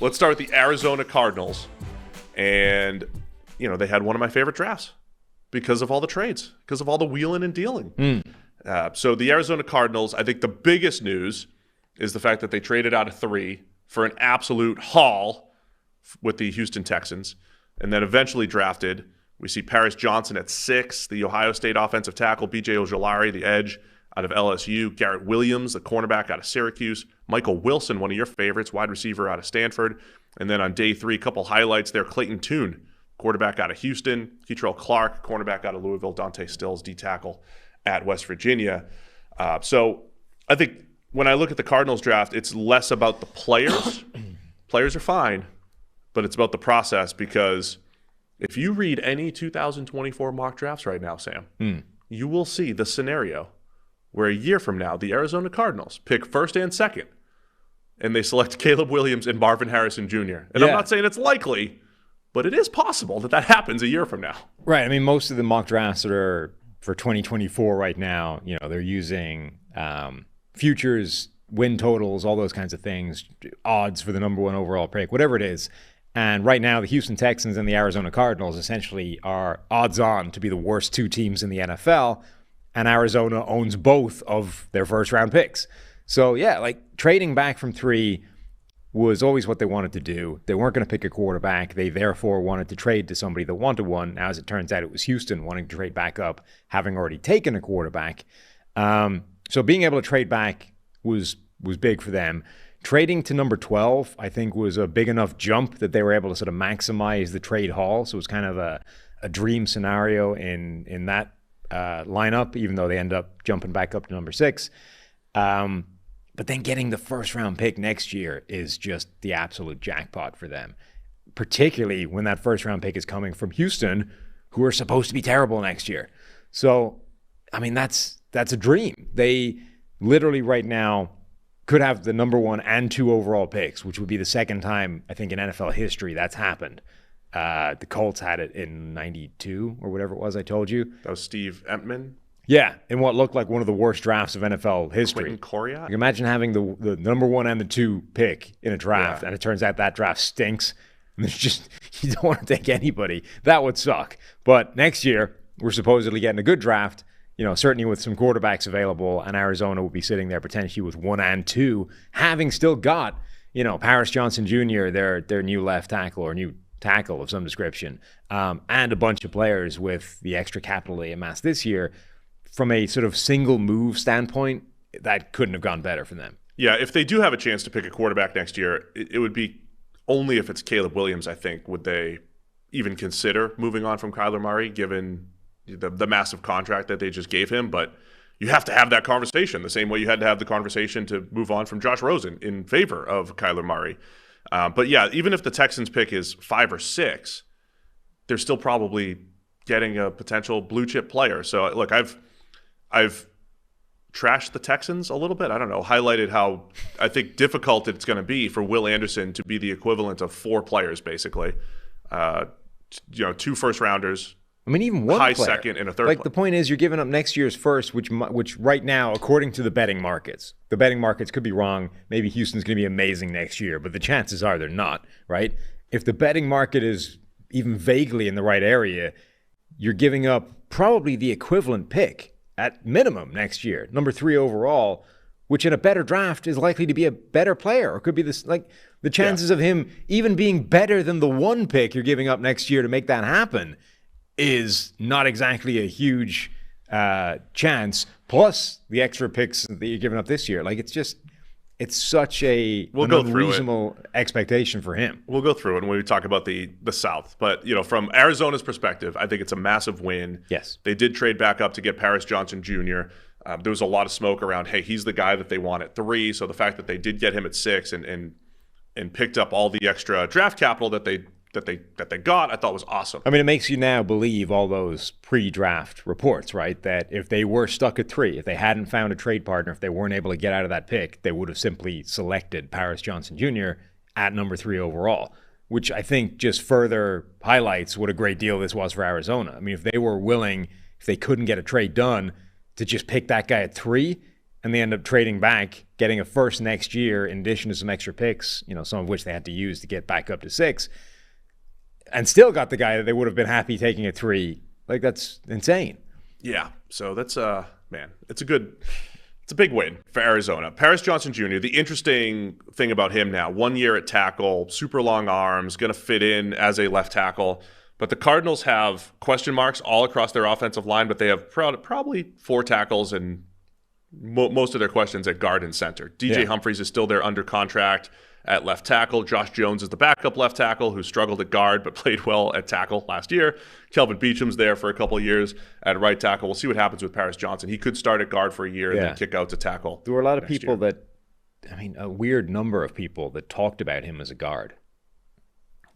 let's start with the Arizona Cardinals. And, they had one of my favorite drafts because of all the trades, because of all the wheeling and dealing. So the Arizona Cardinals, I think the biggest news is the fact that they traded out of 3 for an absolute haul with the Houston Texans, and then eventually drafted. We see Paris Johnson at 6, the Ohio State offensive tackle, B.J. Ojulari, the edge out of LSU, Garrett Williams, the cornerback out of Syracuse, Michael Wilson, one of your favorites, wide receiver out of Stanford. And then on day 3, a couple highlights there, Clayton Tune, quarterback out of Houston, Keitrell Clark, cornerback out of Louisville, Dante Stills, D-tackle at West Virginia. So I think when I look at the Cardinals draft, it's less about the players. Players are fine, but it's about the process, because if you read any 2024 mock drafts right now, Sam, you will see the scenario where a year from now, the Arizona Cardinals pick 1st and 2nd, and they select Caleb Williams and Marvin Harrison Jr. And I'm not saying it's likely, but it is possible that happens a year from now. Right. I mean, most of the mock drafts that are for 2024 right now, they're using futures, win totals, all those kinds of things, odds for the number 1 overall pick, whatever it is. And right now, the Houston Texans and the Arizona Cardinals essentially are odds on to be the worst 2 teams in the NFL. And Arizona owns both of their first-round picks. So, trading back from 3 was always what they wanted to do. They weren't going to pick a quarterback. They therefore wanted to trade to somebody that wanted one. Now, as it turns out, it was Houston wanting to trade back up, having already taken a quarterback. So being able to trade back was big for them. Trading to number 12, I think, was a big enough jump that they were able to sort of maximize the trade haul. So it was kind of a dream scenario in that lineup, even though they end up jumping back up to number 6. But then getting the first-round pick next year is just the absolute jackpot for them, particularly when that first-round pick is coming from Houston, who are supposed to be terrible next year. So, I mean, that's a dream. They literally right now could have the number 1 and 2 overall picks, which would be the second time, I think, in NFL history that's happened. The Colts had it in 92 or whatever it was I told you. That was Steve Entman. Yeah, in what looked like one of the worst drafts of NFL history. Coriat? You imagine having the number 1 and the 2 pick in a draft, and it turns out that draft stinks. And there's just, you don't want to take anybody. That would suck. But next year, we're supposedly getting a good draft, certainly with some quarterbacks available, and Arizona will be sitting there potentially with 1 and 2, having still got, Paris Johnson Jr., their new left tackle or new tackle of some description, and a bunch of players with the extra capital they amassed this year. From a sort of single move standpoint, that couldn't have gone better for them. Yeah, if they do have a chance to pick a quarterback next year, it would be only if it's Caleb Williams, I think, would they even consider moving on from Kyler Murray, given the massive contract that they just gave him. But you have to have that conversation the same way you had to have the conversation to move on from Josh Rosen in favor of Kyler Murray. But yeah, even if the Texans pick is 5 or 6, they're still probably getting a potential blue chip player. So look, I've trashed the Texans a little bit. I don't know, highlighted how I think difficult it's going to be for Will Anderson to be the equivalent of 4 players, basically. 2 first rounders. I mean, even one high player. Second and a third. The point is, you're giving up next year's first, which right now, according to the betting markets could be wrong. Maybe Houston's going to be amazing next year, but the chances are they're not. Right? If the betting market is even vaguely in the right area, you're giving up probably the equivalent pick at minimum next year, number 3 overall, which in a better draft is likely to be a better player, or could be this, the chances of him even being better than the 1 pick you're giving up next year to make that happen is not exactly a huge chance. Plus the extra picks that you're giving up this year, it's such an unreasonable expectation for him. We'll go through it when we talk about the South. But, from Arizona's perspective, I think it's a massive win. Yes. They did trade back up to get Paris Johnson Jr. There was a lot of smoke around, hey, he's the guy that they want at 3. So the fact that they did get him at 6 and picked up all the extra draft capital that they got, I thought was awesome. I mean, it makes you now believe all those pre-draft reports, right? That if they were stuck at 3, if they hadn't found a trade partner, if they weren't able to get out of that pick, they would have simply selected Paris Johnson Jr. at number 3 overall, which I think just further highlights what a great deal this was for Arizona. I mean, if they were willing, if they couldn't get a trade done, to just pick that guy at 3, and they end up trading back, getting a first next year in addition to some extra picks, some of which they had to use to get back up to 6, and still got the guy that they would have been happy taking at 3. Like, that's insane. Yeah. So that's man, it's a big win for Arizona. Paris Johnson Jr., the interesting thing about him now, 1 year at tackle, super long arms, going to fit in as a left tackle. But the Cardinals have question marks all across their offensive line, but they have probably 4 tackles and most of their questions at guard and center. DJ Humphries is still there under contract at left tackle. Josh Jones is the backup left tackle who struggled at guard but played well at tackle last year. Kelvin Beacham's there for a couple of years at right tackle. We'll see what happens with Paris Johnson. He could start at guard for a year and then kick out to tackle. There were a lot of people a weird number of people that talked about him as a guard.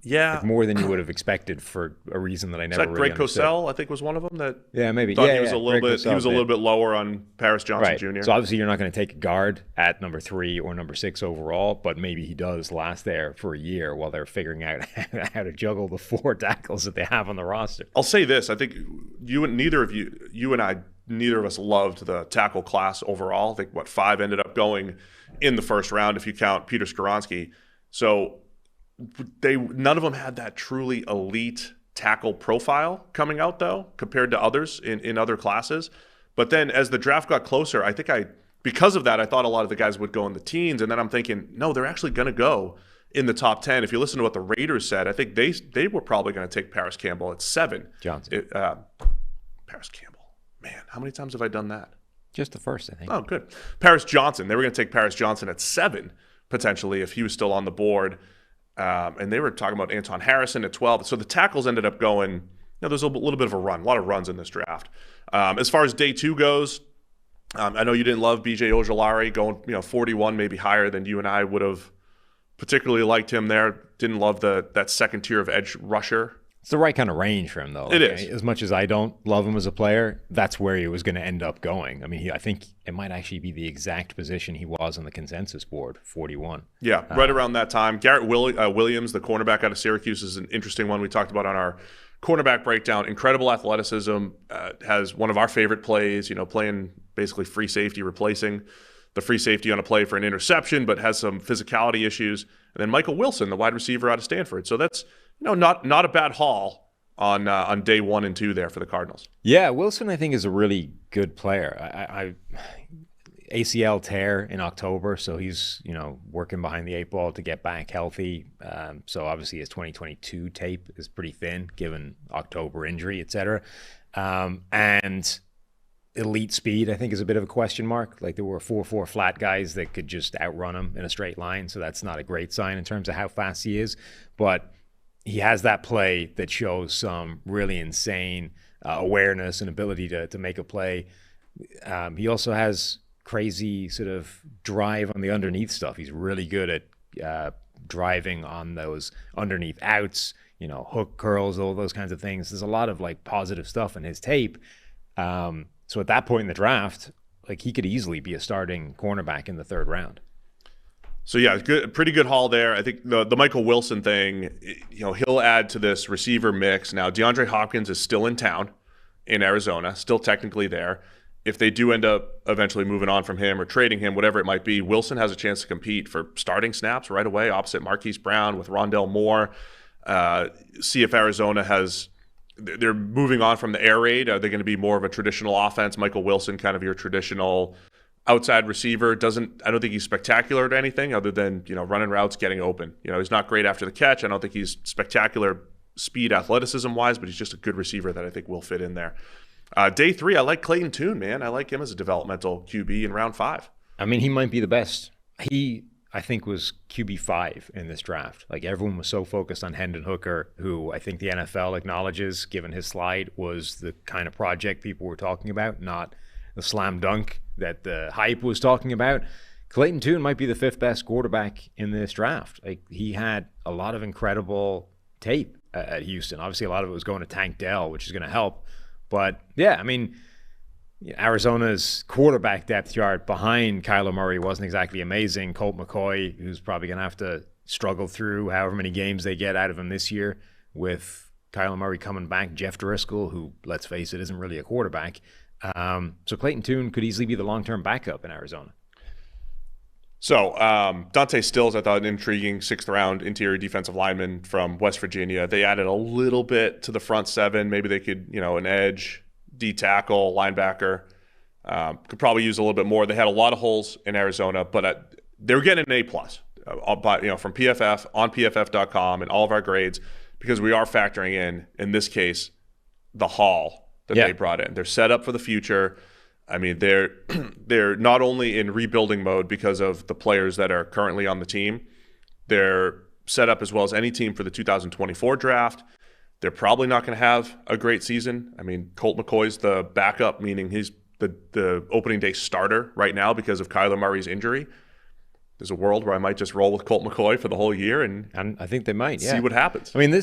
Yeah. Like more than you would have expected for a reason that I never really understood. Greg Cosell, I think, was one of them that maybe. Thought he was a little bit lower on Paris Johnson Jr. So obviously you're not going to take a guard at number 3 or number 6 overall, but maybe he does last there for a year while they're figuring out how to juggle the 4 tackles that they have on the roster. I'll say this. I think neither of us loved the tackle class overall. I think 5 ended up going in the first round if you count Peter Skoronski. So none of them had that truly elite tackle profile coming out, though, compared to others in other classes. But then as the draft got closer, because of that, I thought a lot of the guys would go in the teens. And then I'm thinking, no, they're actually going to go in the top 10. If you listen to what the Raiders said, I think they were probably going to take Paris Campbell at 7. Johnson. Paris Campbell. Man, how many times have I done that? Just the first, I think. Oh, good. Paris Johnson. They were going to take Paris Johnson at 7, potentially, if he was still on the board. And they were talking about Anton Harrison at 12. So the tackles ended up going, there's a little bit of a lot of runs in this draft. As far as day 2 goes, I know you didn't love B.J. Ojulari going, 41, maybe higher than you and I would have particularly liked him there. Didn't love that second tier of edge rusher. It's the right kind of range for him, though. It is. As much as I don't love him as a player, that's where he was going to end up going. I mean, I think it might actually be the exact position he was on the consensus board, 41. Yeah, right around that time. Garrett Williams, the cornerback out of Syracuse, is an interesting one we talked about on our cornerback breakdown. Incredible athleticism, has one of our favorite plays, playing basically free safety, replacing the free safety on a play for an interception, but has some physicality issues. And then Michael Wilson, the wide receiver out of Stanford. So that's not a bad haul on day 1 and 2 there for the Cardinals. Yeah, Wilson I think is a really good player. I ACL tear in October, so he's working behind the 8 ball to get back healthy. So obviously his 2022 tape is pretty thin given October injury, etc. And elite speed I think is a bit of a question mark. Like there were 4.4 flat guys that could just outrun him in a straight line, so that's not a great sign in terms of how fast he is. But he has that play that shows some really insane awareness and ability to make a play. He also has crazy sort of drive on the underneath stuff. He's really good at driving on those underneath outs, hook curls, all those kinds of things. There's a lot of positive stuff in his tape. So at that point in the draft, he could easily be a starting cornerback in the 3rd round. So yeah, pretty good haul there. I think the Michael Wilson thing, he'll add to this receiver mix. Now, DeAndre Hopkins is still in town in Arizona, still technically there. If they do end up eventually moving on from him or trading him, whatever it might be, Wilson has a chance to compete for starting snaps right away opposite Marquise Brown with Rondell Moore. See if Arizona they're moving on from the air raid. Are they going to be more of a traditional offense? Michael Wilson, kind of your traditional outside receiver. I don't think he's spectacular at anything other than, running routes, getting open. He's not great after the catch. I don't think he's spectacular speed, athleticism wise, but he's just a good receiver that I think will fit in there. Day 3, I like Clayton Tune, man. I like him as a developmental QB in round 5. I mean, he might be the best. He, I think, was QB 5 in this draft. Everyone was so focused on Hendon Hooker, who I think the NFL acknowledges, given his slide, was the kind of project people were talking about, not the slam dunk that the hype was talking about. Clayton Tune might be the 5th best quarterback in this draft. He had a lot of incredible tape at Houston. Obviously, a lot of it was going to Tank Dell, which is going to help. But yeah, I mean, Arizona's quarterback depth chart behind Kyler Murray wasn't exactly amazing. Colt McCoy, who's probably going to have to struggle through however many games they get out of him this year with Kyler Murray coming back. Jeff Driscoll, who, let's face it, isn't really a quarterback. So Clayton Tune could easily be the long-term backup in Arizona. So Dante Stills, I thought, an intriguing 6th-round interior defensive lineman from West Virginia. They added a little bit to the front seven. Maybe they could, an edge, D-tackle, linebacker. Could probably use a little bit more. They had a lot of holes in Arizona, but they were getting an A+, from PFF, on PFF.com, and all of our grades, because we are factoring in this case, the haul that they brought in. They're set up for the future. I mean, they're not only in rebuilding mode because of the players that are currently on the team, they're set up as well as any team for the 2024 draft. They're probably not going to have a great season. I mean, Colt McCoy's the backup, meaning he's the opening day starter right now because of Kyler Murray's injury. There's a world where I might just roll with Colt McCoy for the whole year and I think they might, see what happens. I mean,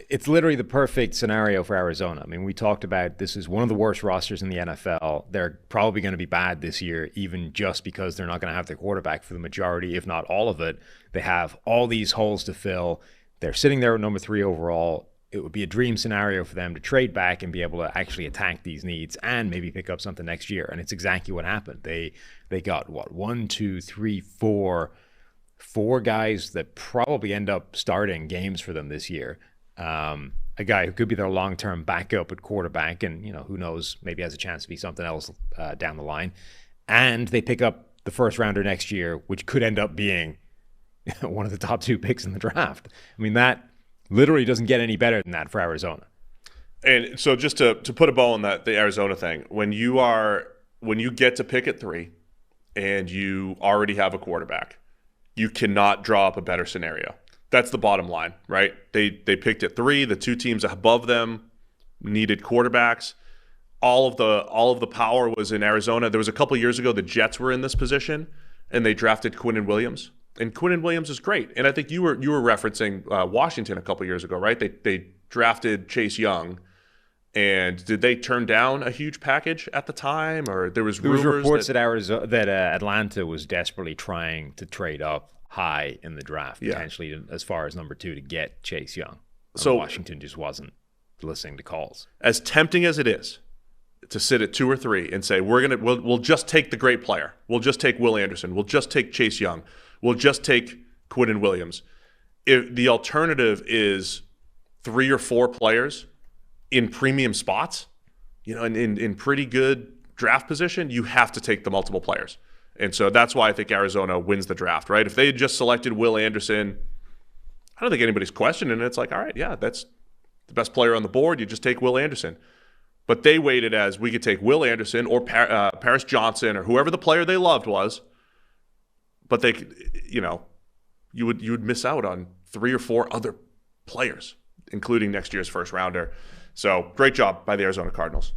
it's literally the perfect scenario for Arizona. I mean, we talked about this is one of the worst rosters in the NFL. They're probably going to be bad this year, even just because they're not going to have their quarterback for the majority, if not all of it. They have all these holes to fill. They're sitting there at number 3 overall. It would be a dream scenario for them to trade back and be able to actually attack these needs and maybe pick up something next year. And it's exactly what happened. They got, 4 guys that probably end up starting games for them this year. A guy who could be their long-term backup at quarterback and, who knows, maybe has a chance to be something else down the line. And they pick up the first rounder next year, which could end up being one of the top 2 picks in the draft. I mean, that literally doesn't get any better than that for Arizona. And so just to put a bow on the Arizona thing, when you get to pick at 3 and you already have a quarterback, you cannot draw up a better scenario. That's the bottom line, right? They picked at 3. The 2 teams above them needed quarterbacks. All of the power was in Arizona. There was a couple of years ago the Jets were in this position, and they drafted Quinnen Williams. And Quinnen Williams is great. And I think you were referencing Washington a couple of years ago, right? They drafted Chase Young. And did they turn down a huge package at the time, or there was reports that Atlanta was desperately trying to trade up high in the draft, potentially as far as number 2 to get Chase Young. So Washington just wasn't listening to calls. As tempting as it is to sit at 2 or 3 and say we'll just take the great player, we'll just take Will Anderson, we'll just take Chase Young, we'll just take Quinnen Williams. If the alternative is 3 or 4 players in premium spots, in pretty good draft position, you have to take the multiple players. And so that's why I think Arizona wins the draft, right? If they had just selected Will Anderson, I don't think anybody's questioning it. It's like, all right, yeah, that's the best player on the board. You just take Will Anderson. But they waited as we could take Will Anderson or Paris Johnson or whoever the player they loved was. But they, you would miss out on 3 or 4 other players, including next year's first rounder. So great job by the Arizona Cardinals.